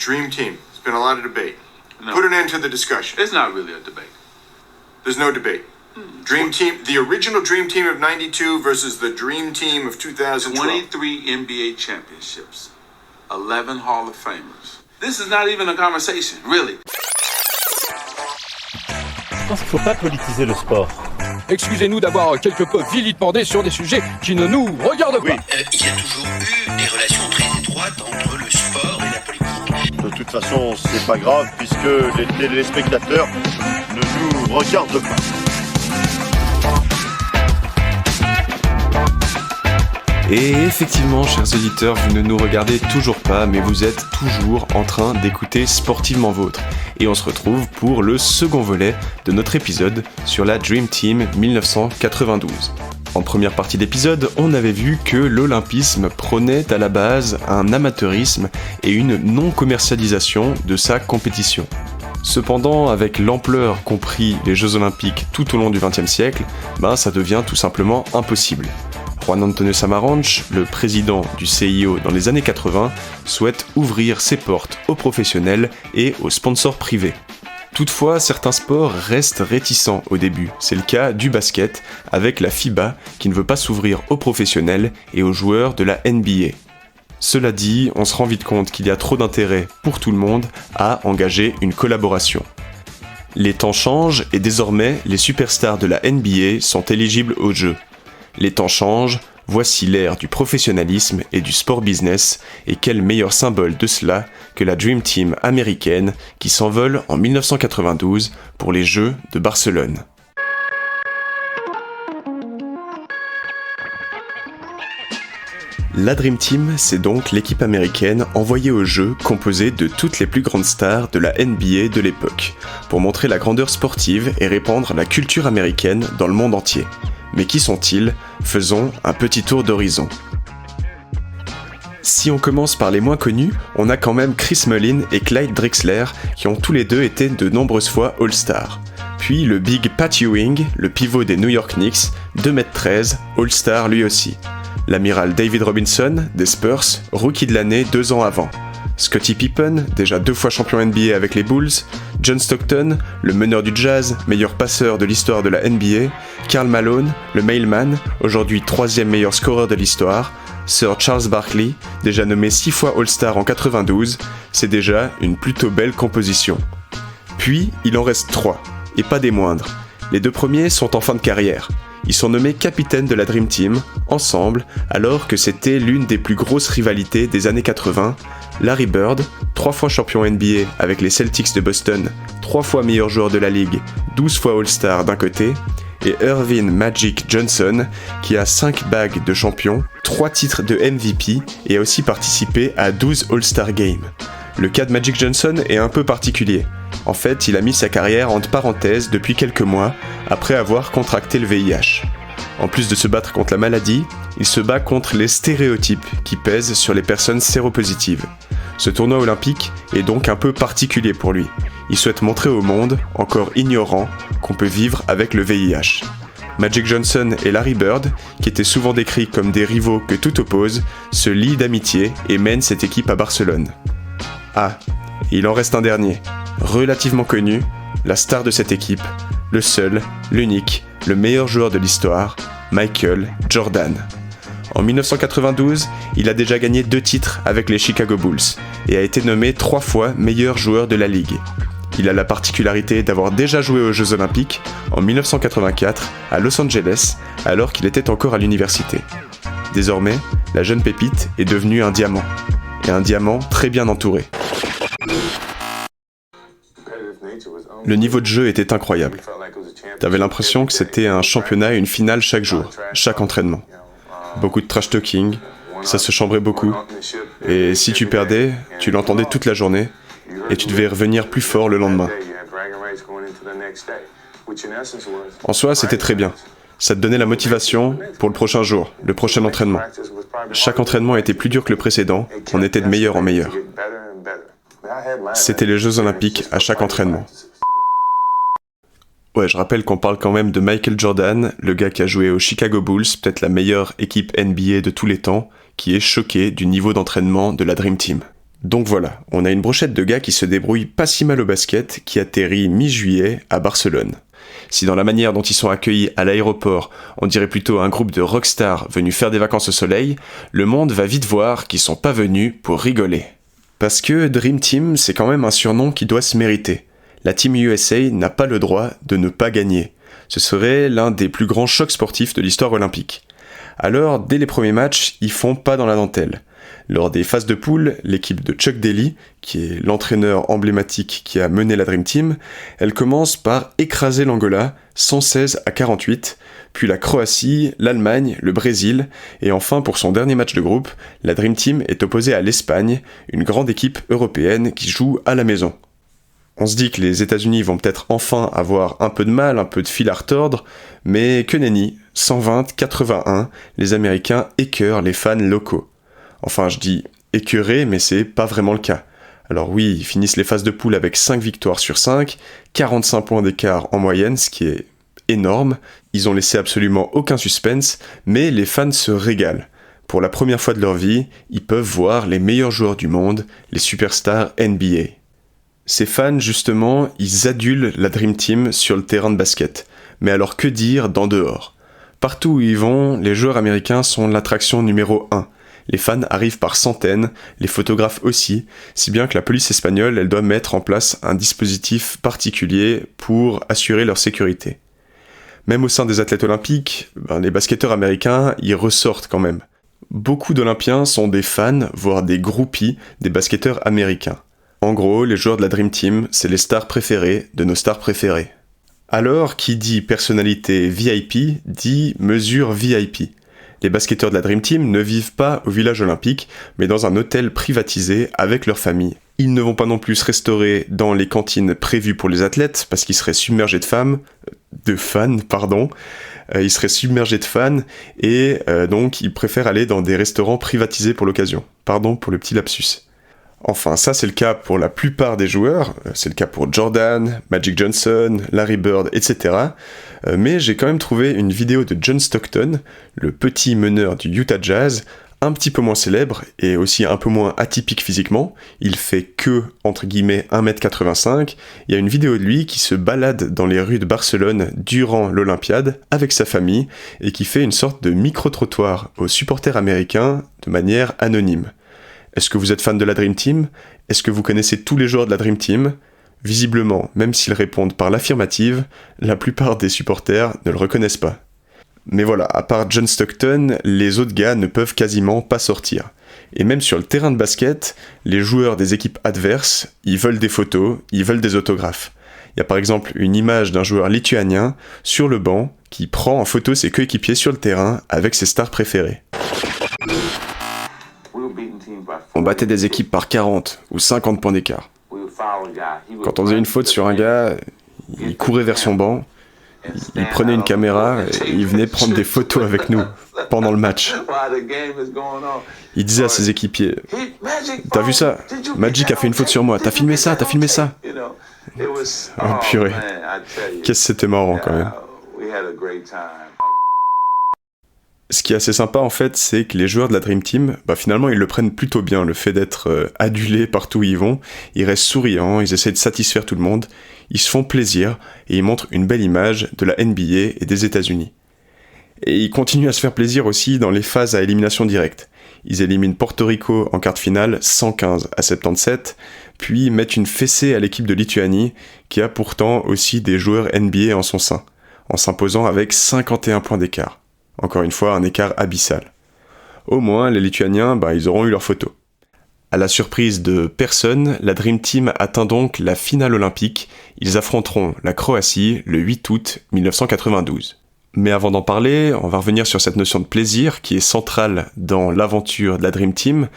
Dream Team. There's been a lot of debate. No. Put an end to the discussion. It's not really a debate. There's no debate. Dream Team, the original Dream Team of 92 versus the Dream Team of 2012. 23 NBA championships, 11 Hall of Famers. This is not even a conversation, really. Je pense qu'il ne faut pas politiser le sport. Excusez-nous d'avoir quelque peu vilipendé sur des sujets qui ne nous regardent pas. Il y a toujours eu des relations très étroites entre le sport et la politique. De toute façon, c'est pas grave puisque les spectateurs ne nous regardent pas. Et effectivement, chers auditeurs, vous ne nous regardez toujours pas, mais vous êtes toujours en train d'écouter Sportivement Vôtre. Et on se retrouve pour le second volet de notre épisode sur la Dream Team 1992. En première partie d'épisode, on avait vu que l'olympisme prônait à la base un amateurisme et une non-commercialisation de sa compétition. Cependant, avec l'ampleur qu'ont pris les Jeux Olympiques tout au long du XXe siècle, ça devient tout simplement impossible. Juan Antonio Samaranch, le président du CIO dans les années 80, souhaite ouvrir ses portes aux professionnels et aux sponsors privés. Toutefois, certains sports restent réticents au début. C'est le cas du basket, avec la FIBA qui ne veut pas s'ouvrir aux professionnels et aux joueurs de la NBA. Cela dit, on se rend vite compte qu'il y a trop d'intérêt pour tout le monde à engager une collaboration. Les temps changent et désormais, les superstars de la NBA sont éligibles aux Jeux. Les temps changent, voici l'ère du professionnalisme et du sport business, et quel meilleur symbole de cela que la Dream Team américaine qui s'envole en 1992 pour les Jeux de Barcelone. La Dream Team, c'est donc l'équipe américaine envoyée aux Jeux composée de toutes les plus grandes stars de la NBA de l'époque, pour montrer la grandeur sportive et répandre la culture américaine dans le monde entier. Mais qui sont-ils ? Faisons un petit tour d'horizon. Si on commence par les moins connus, on a quand même Chris Mullin et Clyde Drexler qui ont tous les deux été de nombreuses fois All-Star. Puis le Big Pat Ewing, le pivot des New York Knicks, 2m13, All-Star lui aussi. L'amiral David Robinson, des Spurs, rookie de l'année 2 ans avant. Scottie Pippen, déjà 2 fois champion NBA avec les Bulls, John Stockton, le meneur du Jazz, meilleur passeur de l'histoire de la NBA, Karl Malone, le mailman, aujourd'hui 3e meilleur scoreur de l'histoire, Sir Charles Barkley, déjà nommé 6 fois All-Star en 92, c'est déjà une plutôt belle composition. Puis, il en reste 3, et pas des moindres. Les 2 premiers sont en fin de carrière. Ils sont nommés capitaines de la Dream Team, ensemble, alors que c'était l'une des plus grosses rivalités des années 80. Larry Bird, 3 fois champion NBA avec les Celtics de Boston, 3 fois meilleur joueur de la ligue, 12 fois All-Star d'un côté, et Earvin Magic Johnson, qui a 5 bagues de champion, 3 titres de MVP et a aussi participé à 12 All-Star Games. Le cas de Magic Johnson est un peu particulier. En fait, il a mis sa carrière entre parenthèses depuis quelques mois, après avoir contracté le VIH. En plus de se battre contre la maladie, il se bat contre les stéréotypes qui pèsent sur les personnes séropositives. Ce tournoi olympique est donc un peu particulier pour lui. Il souhaite montrer au monde, encore ignorant, qu'on peut vivre avec le VIH. Magic Johnson et Larry Bird, qui étaient souvent décrits comme des rivaux que tout oppose, se lient d'amitié et mènent cette équipe à Barcelone. Ah, il en reste un dernier, relativement connu, la star de cette équipe, le seul, l'unique, le meilleur joueur de l'histoire, Michael Jordan. En 1992, il a déjà gagné 2 titres avec les Chicago Bulls et a été nommé 3 fois meilleur joueur de la ligue. Il a la particularité d'avoir déjà joué aux Jeux Olympiques en 1984 à Los Angeles alors qu'il était encore à l'université. Désormais, la jeune pépite est devenue un diamant, et un diamant très bien entouré. Le niveau de jeu était incroyable. T'avais l'impression que c'était un championnat et une finale chaque jour, chaque entraînement. Beaucoup de trash talking, ça se chambrait beaucoup. Et si tu perdais, tu l'entendais toute la journée, et tu devais revenir plus fort le lendemain. En soi, c'était très bien. Ça te donnait la motivation pour le prochain jour, le prochain entraînement. Chaque entraînement était plus dur que le précédent, on était de meilleur en meilleur. C'était les Jeux Olympiques à chaque entraînement. Ouais, je rappelle qu'on parle quand même de Michael Jordan, le gars qui a joué aux Chicago Bulls, peut-être la meilleure équipe NBA de tous les temps, qui est choqué du niveau d'entraînement de la Dream Team. Donc voilà, on a une brochette de gars qui se débrouillent pas si mal au basket, qui atterrit mi-juillet à Barcelone. Si dans la manière dont ils sont accueillis à l'aéroport, on dirait plutôt un groupe de rockstars venus faire des vacances au soleil, le monde va vite voir qu'ils sont pas venus pour rigoler. Parce que Dream Team, c'est quand même un surnom qui doit se mériter. La Team USA n'a pas le droit de ne pas gagner. Ce serait l'un des plus grands chocs sportifs de l'histoire olympique. Alors, dès les premiers matchs, ils font pas dans la dentelle. Lors des phases de poule, l'équipe de Chuck Daly, qui est l'entraîneur emblématique qui a mené la Dream Team, elle commence par écraser l'Angola, 116-48, puis la Croatie, l'Allemagne, le Brésil, et enfin pour son dernier match de groupe, la Dream Team est opposée à l'Espagne, une grande équipe européenne qui joue à la maison. On se dit que les États-Unis vont peut-être enfin avoir un peu de mal, un peu de fil à retordre, mais que nenni, 120-81, les Américains écœurent les fans locaux. Enfin, je dis écœurés, mais c'est pas vraiment le cas. Alors oui, ils finissent les phases de poule avec 5 victoires sur 5, 45 points d'écart en moyenne, ce qui est énorme. Ils ont laissé absolument aucun suspense, mais les fans se régalent. Pour la première fois de leur vie, ils peuvent voir les meilleurs joueurs du monde, les superstars NBA. Ces fans, justement, ils adulent la Dream Team sur le terrain de basket. Mais alors que dire d'en dehors ? Partout où ils vont, les joueurs américains sont l'attraction numéro 1. Les fans arrivent par centaines, les photographes aussi, si bien que la police espagnole, elle doit mettre en place un dispositif particulier pour assurer leur sécurité. Même au sein des athlètes olympiques, les basketteurs américains, ils ressortent quand même. Beaucoup d'Olympiens sont des fans, voire des groupies des basketteurs américains. En gros, les joueurs de la Dream Team, c'est les stars préférées de nos stars préférées. Alors, qui dit personnalité VIP, dit mesure VIP. Les basketteurs de la Dream Team ne vivent pas au village olympique, mais dans un hôtel privatisé avec leur famille. Ils ne vont pas non plus se restaurer dans les cantines prévues pour les athlètes, parce qu'ils seraient submergés de fans, ils seraient submergés de fans, et donc ils préfèrent aller dans des restaurants privatisés pour l'occasion. Pardon pour le petit lapsus. Enfin, ça c'est le cas pour la plupart des joueurs, c'est le cas pour Jordan, Magic Johnson, Larry Bird, etc. Mais j'ai quand même trouvé une vidéo de John Stockton, le petit meneur du Utah Jazz, un petit peu moins célèbre et aussi un peu moins atypique physiquement. Il fait que, entre guillemets, 1m85. Il y a une vidéo de lui qui se balade dans les rues de Barcelone durant l'Olympiade avec sa famille et qui fait une sorte de micro-trottoir aux supporters américains de manière anonyme. Est-ce que vous êtes fan de la Dream Team ? Est-ce que vous connaissez tous les joueurs de la Dream Team ? Visiblement, même s'ils répondent par l'affirmative, la plupart des supporters ne le reconnaissent pas. Mais voilà, à part John Stockton, les autres gars ne peuvent quasiment pas sortir. Et même sur le terrain de basket, les joueurs des équipes adverses, ils veulent des photos, ils veulent des autographes. Il y a par exemple une image d'un joueur lituanien sur le banc qui prend en photo ses coéquipiers sur le terrain avec ses stars préférées. On battait des équipes par 40 ou 50 points d'écart. Quand on faisait une faute sur un gars, il courait vers son banc, il prenait une caméra et il venait prendre des photos avec nous pendant le match. Il disait à ses équipiers « T'as vu ça ? Magic a fait une faute sur moi, t'as filmé ça ?» Oh purée, qu'est-ce que c'était marrant quand même. Ce qui est assez sympa en fait, c'est que les joueurs de la Dream Team, finalement ils le prennent plutôt bien, le fait d'être adulés partout où ils vont. Ils restent souriants, ils essaient de satisfaire tout le monde, ils se font plaisir et ils montrent une belle image de la NBA et des États-Unis. Et ils continuent à se faire plaisir aussi dans les phases à élimination directe. Ils éliminent Porto Rico en quart de finale 115-77, puis mettent une fessée à l'équipe de Lituanie qui a pourtant aussi des joueurs NBA en son sein, en s'imposant avec 51 points d'écart. Encore une fois, un écart abyssal. Au moins, les Lituaniens, ils auront eu leur photo. À la surprise de personne, la Dream Team atteint donc la finale olympique. Ils affronteront la Croatie le 8 août 1992. Mais avant d'en parler, on va revenir sur cette notion de plaisir qui est centrale dans l'aventure de la Dream Team.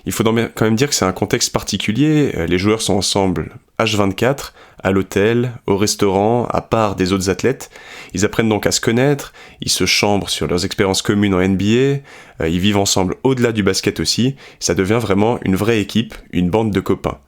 Il faut quand même dire que c'est un contexte particulier. Les joueurs sont ensemble H24, à l'hôtel, au restaurant, à part des autres athlètes. Ils apprennent donc à se connaître, ils se chambrent sur leurs expériences communes en NBA, ils vivent ensemble au-delà du basket aussi. Ça devient vraiment une vraie équipe, une bande de copains.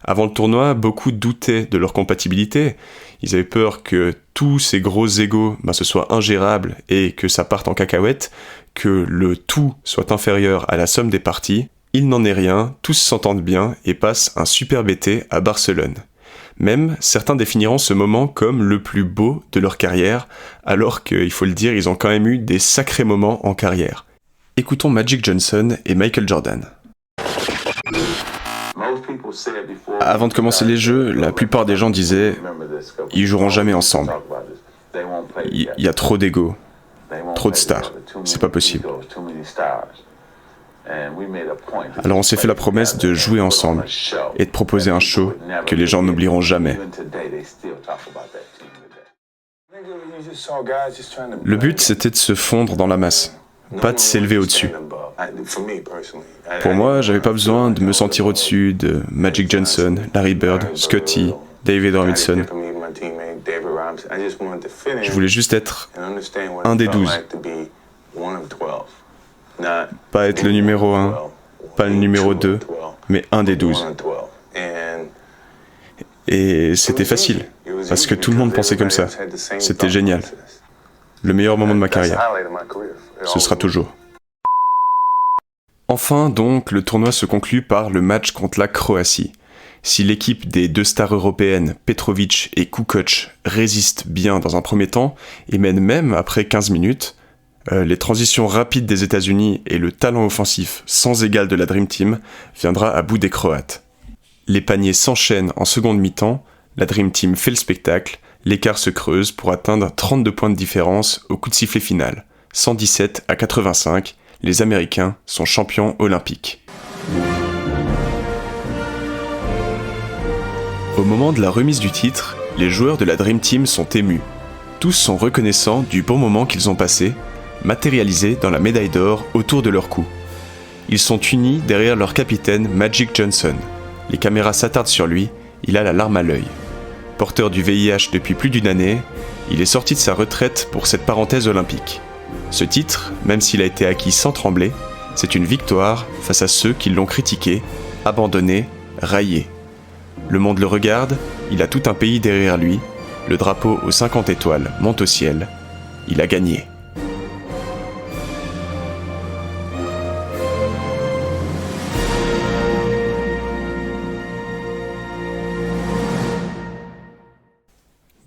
Avant le tournoi, beaucoup doutaient de leur compatibilité. Ils avaient peur que tous ces gros égos ce soit ingérable et que ça parte en cacahuète, que le tout soit inférieur à la somme des parties. Il n'en est rien, tous s'entendent bien et passent un superbe été à Barcelone. Même, certains définiront ce moment comme le plus beau de leur carrière, alors qu'il faut le dire, ils ont quand même eu des sacrés moments en carrière. Écoutons Magic Johnson et Michael Jordan. Avant de commencer les jeux, la plupart des gens disaient « ils joueront jamais ensemble. Il y a trop d'ego, trop de stars, c'est pas possible. » Alors on s'est fait la promesse de jouer ensemble et de proposer un show que les gens n'oublieront jamais. Le but, c'était de se fondre dans la masse, pas de s'élever au-dessus. Pour moi, j'avais pas besoin de me sentir au-dessus de Magic Johnson, Larry Bird, Scottie, David Robinson. Je voulais juste être un des 12. Pas être le numéro 1, pas le numéro 2, mais un des 12. Et c'était facile, parce que tout le monde pensait comme ça. C'était génial. Le meilleur moment de ma carrière. Ce sera toujours. Enfin donc, le tournoi se conclut par le match contre la Croatie. Si l'équipe des deux stars européennes, Petrovic et Kukoc, résiste bien dans un premier temps, et mène même après 15 minutes, les transitions rapides des États-Unis et le talent offensif sans égal de la Dream Team viendra à bout des Croates. Les paniers s'enchaînent en seconde mi-temps, la Dream Team fait le spectacle, l'écart se creuse pour atteindre 32 points de différence au coup de sifflet final. 117-85, les Américains sont champions olympiques. Au moment de la remise du titre, les joueurs de la Dream Team sont émus. Tous sont reconnaissants du bon moment qu'ils ont passé, matérialisés dans la médaille d'or autour de leur cou. Ils sont unis derrière leur capitaine Magic Johnson. Les caméras s'attardent sur lui, il a la larme à l'œil. Porteur du VIH depuis plus d'une année, il est sorti de sa retraite pour cette parenthèse olympique. Ce titre, même s'il a été acquis sans trembler, c'est une victoire face à ceux qui l'ont critiqué, abandonné, raillé. Le monde le regarde, il a tout un pays derrière lui, le drapeau aux 50 étoiles monte au ciel, il a gagné.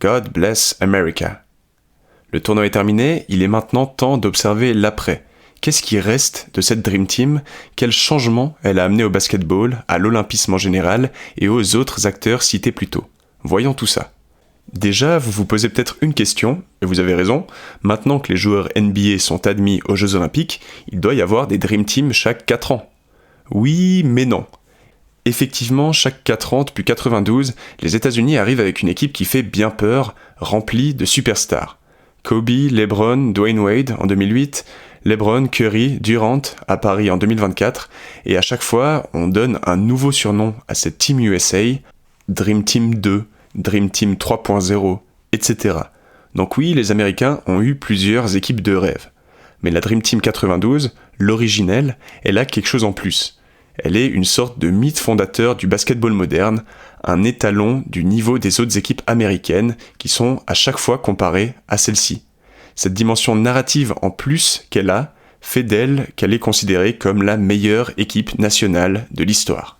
God bless America. Le tournoi est terminé, il est maintenant temps d'observer l'après. Qu'est-ce qui reste de cette Dream Team? Quel changement elle a amené au basketball, à l'olympisme en général et aux autres acteurs cités plus tôt? Voyons tout ça. Déjà, vous vous posez peut-être une question, et vous avez raison, maintenant que les joueurs NBA sont admis aux Jeux Olympiques, il doit y avoir des Dream Team chaque 4 ans. Oui, mais non. Effectivement, chaque 4 ans, depuis 92, les États-Unis arrivent avec une équipe qui fait bien peur, remplie de superstars. Kobe, LeBron, Dwayne Wade en 2008, LeBron, Curry, Durant à Paris en 2024, et à chaque fois, on donne un nouveau surnom à cette Team USA, Dream Team 2, Dream Team 3.0, etc. Donc oui, les Américains ont eu plusieurs équipes de rêve. Mais la Dream Team 92, l'originelle, elle a quelque chose en plus. Elle est une sorte de mythe fondateur du basketball moderne, un étalon du niveau des autres équipes américaines qui sont à chaque fois comparées à celle-ci. Cette dimension narrative en plus qu'elle a fait d'elle qu'elle est considérée comme la meilleure équipe nationale de l'histoire.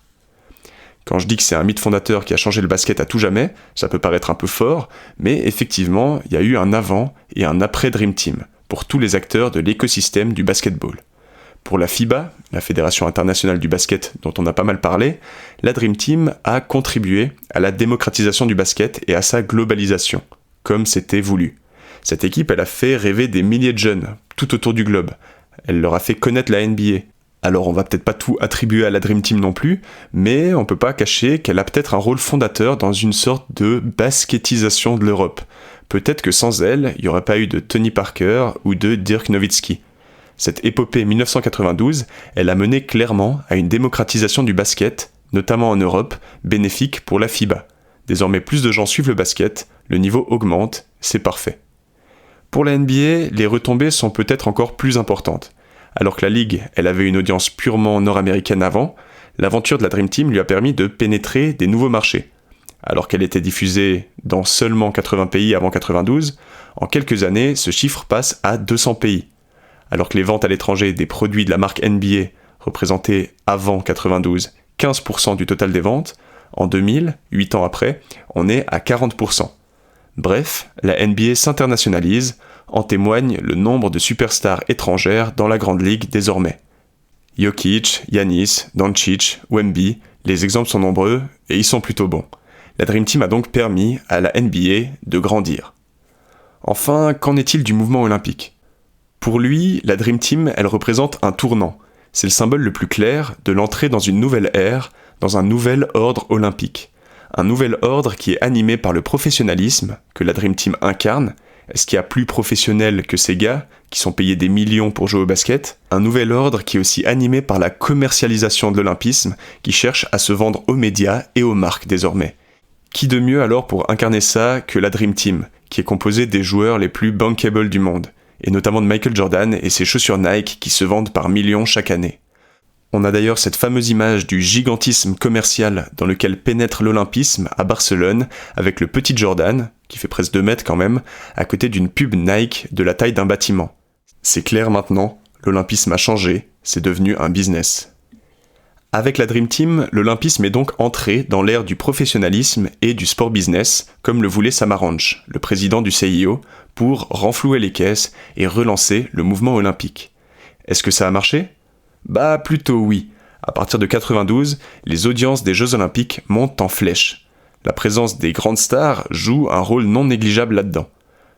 Quand je dis que c'est un mythe fondateur qui a changé le basket à tout jamais, ça peut paraître un peu fort, mais effectivement, il y a eu un avant et un après Dream Team pour tous les acteurs de l'écosystème du basketball. Pour la FIBA, la Fédération internationale du basket dont on a pas mal parlé, la Dream Team a contribué à la démocratisation du basket et à sa globalisation, comme c'était voulu. Cette équipe, elle a fait rêver des milliers de jeunes, tout autour du globe. Elle leur a fait connaître la NBA. Alors on va peut-être pas tout attribuer à la Dream Team non plus, mais on peut pas cacher qu'elle a peut-être un rôle fondateur dans une sorte de basketisation de l'Europe. Peut-être que sans elle, il n'y aurait pas eu de Tony Parker ou de Dirk Nowitzki. Cette épopée 1992, elle a mené clairement à une démocratisation du basket, notamment en Europe, bénéfique pour la FIBA. Désormais plus de gens suivent le basket, le niveau augmente, c'est parfait. Pour la NBA, les retombées sont peut-être encore plus importantes. Alors que la Ligue, elle avait une audience purement nord-américaine avant, l'aventure de la Dream Team lui a permis de pénétrer des nouveaux marchés. Alors qu'elle était diffusée dans seulement 80 pays avant 92, en quelques années, ce chiffre passe à 200 pays. Alors que les ventes à l'étranger des produits de la marque NBA représentait avant 92 15% du total des ventes, en 2000, 8 ans après, on est à 40%. Bref, la NBA s'internationalise, en témoigne le nombre de superstars étrangères dans la Grande Ligue désormais. Jokic, Giannis, Doncic, Wemby, les exemples sont nombreux et ils sont plutôt bons. La Dream Team a donc permis à la NBA de grandir. Enfin, qu'en est-il du mouvement olympique ? Pour lui, la Dream Team, elle représente un tournant. C'est le symbole le plus clair de l'entrée dans une nouvelle ère, dans un nouvel ordre olympique. Un nouvel ordre qui est animé par le professionnalisme que la Dream Team incarne. Est-ce qu'il y a plus professionnel que ces gars qui sont payés des millions pour jouer au basket ? Un nouvel ordre qui est aussi animé par la commercialisation de l'olympisme qui cherche à se vendre aux médias et aux marques désormais. Qui de mieux alors pour incarner ça que la Dream Team, qui est composée des joueurs les plus bankable du monde, et notamment de Michael Jordan et ses chaussures Nike qui se vendent par millions chaque année. On a d'ailleurs cette fameuse image du gigantisme commercial dans lequel pénètre l'olympisme à Barcelone avec le petit Jordan, qui fait presque 2 mètres quand même, à côté d'une pub Nike de la taille d'un bâtiment. C'est clair maintenant, l'olympisme a changé, c'est devenu un business. Avec la Dream Team, l'olympisme est donc entré dans l'ère du professionnalisme et du sport business, comme le voulait Samaranch, le président du CIO, pour renflouer les caisses et relancer le mouvement olympique. Est-ce que ça a marché ? Bah plutôt oui. À partir de 92, les audiences des Jeux Olympiques montent en flèche. La présence des grandes stars joue un rôle non négligeable là-dedans.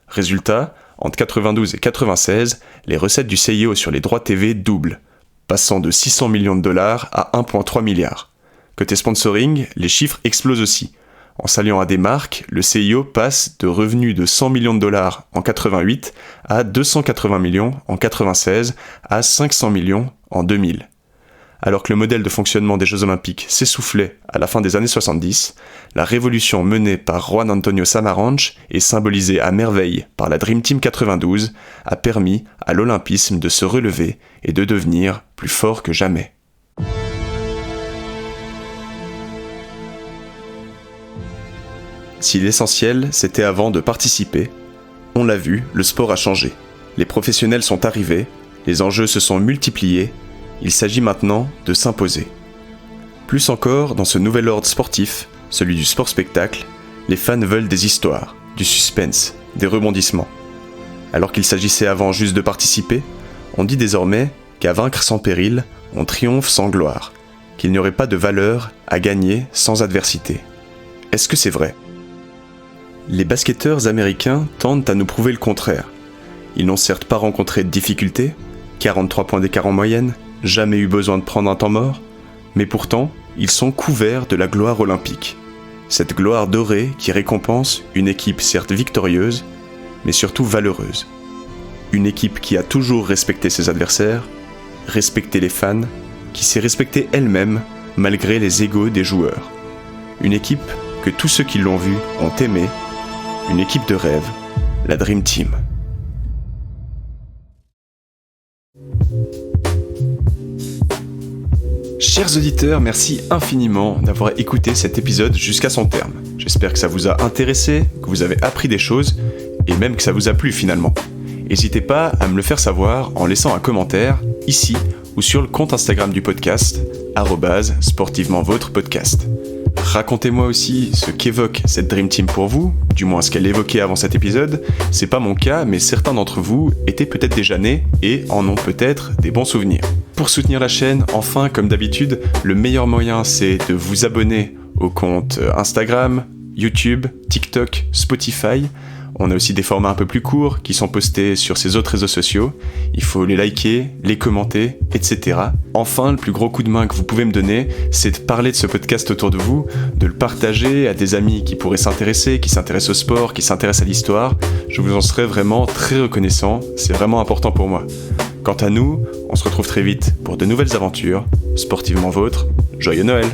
Résultat, entre 92 et 96, les recettes du CIO sur les droits TV doublent, passant de 600 millions de dollars à 1,3 milliard. Côté sponsoring, les chiffres explosent aussi. En s'alliant à des marques, le CIO passe de revenus de 100 millions de dollars en 88 à 280 millions en 96 à 500 millions en 2000. Alors que le modèle de fonctionnement des Jeux Olympiques s'essoufflait à la fin des années 70, la révolution menée par Juan Antonio Samaranch et symbolisée à merveille par la Dream Team 92 a permis à l'olympisme de se relever et de devenir plus fort que jamais. Si l'essentiel, c'était avant de participer, on l'a vu, le sport a changé. Les professionnels sont arrivés, les enjeux se sont multipliés, il s'agit maintenant de s'imposer. Plus encore, dans ce nouvel ordre sportif, celui du sport-spectacle, les fans veulent des histoires, du suspense, des rebondissements. Alors qu'il s'agissait avant juste de participer, on dit désormais qu'à vaincre sans péril, on triomphe sans gloire, qu'il n'y aurait pas de valeur à gagner sans adversité. Est-ce que c'est vrai ? Les basketteurs américains tentent à nous prouver le contraire. Ils n'ont certes pas rencontré de difficultés, 43 points d'écart en moyenne, jamais eu besoin de prendre un temps mort, mais pourtant, ils sont couverts de la gloire olympique. Cette gloire dorée qui récompense une équipe certes victorieuse, mais surtout valeureuse. Une équipe qui a toujours respecté ses adversaires, respecté les fans, qui s'est respectée elle-même malgré les égos des joueurs. Une équipe que tous ceux qui l'ont vue ont aimée, une équipe de rêve, la Dream Team. Chers auditeurs, merci infiniment d'avoir écouté cet épisode jusqu'à son terme. J'espère que ça vous a intéressé, que vous avez appris des choses, et même que ça vous a plu finalement. N'hésitez pas à me le faire savoir en laissant un commentaire, ici, ou sur le compte Instagram du podcast, @sportivementvôtrepodcast. Racontez-moi aussi ce qu'évoque cette Dream Team pour vous, du moins ce qu'elle évoquait avant cet épisode. C'est pas mon cas, mais certains d'entre vous étaient peut-être déjà nés et en ont peut-être des bons souvenirs. Pour soutenir la chaîne, enfin, comme d'habitude, le meilleur moyen c'est de vous abonner au compte Instagram, YouTube, TikTok, Spotify. On a aussi des formats un peu plus courts qui sont postés sur ces autres réseaux sociaux. Il faut les liker, les commenter, etc. Enfin, le plus gros coup de main que vous pouvez me donner, c'est de parler de ce podcast autour de vous, de le partager à des amis qui pourraient s'intéresser, qui s'intéressent au sport, qui s'intéressent à l'histoire. Je vous en serais vraiment très reconnaissant, c'est vraiment important pour moi. Quant à nous, on se retrouve très vite pour de nouvelles aventures. Sportivement vôtre, joyeux Noël!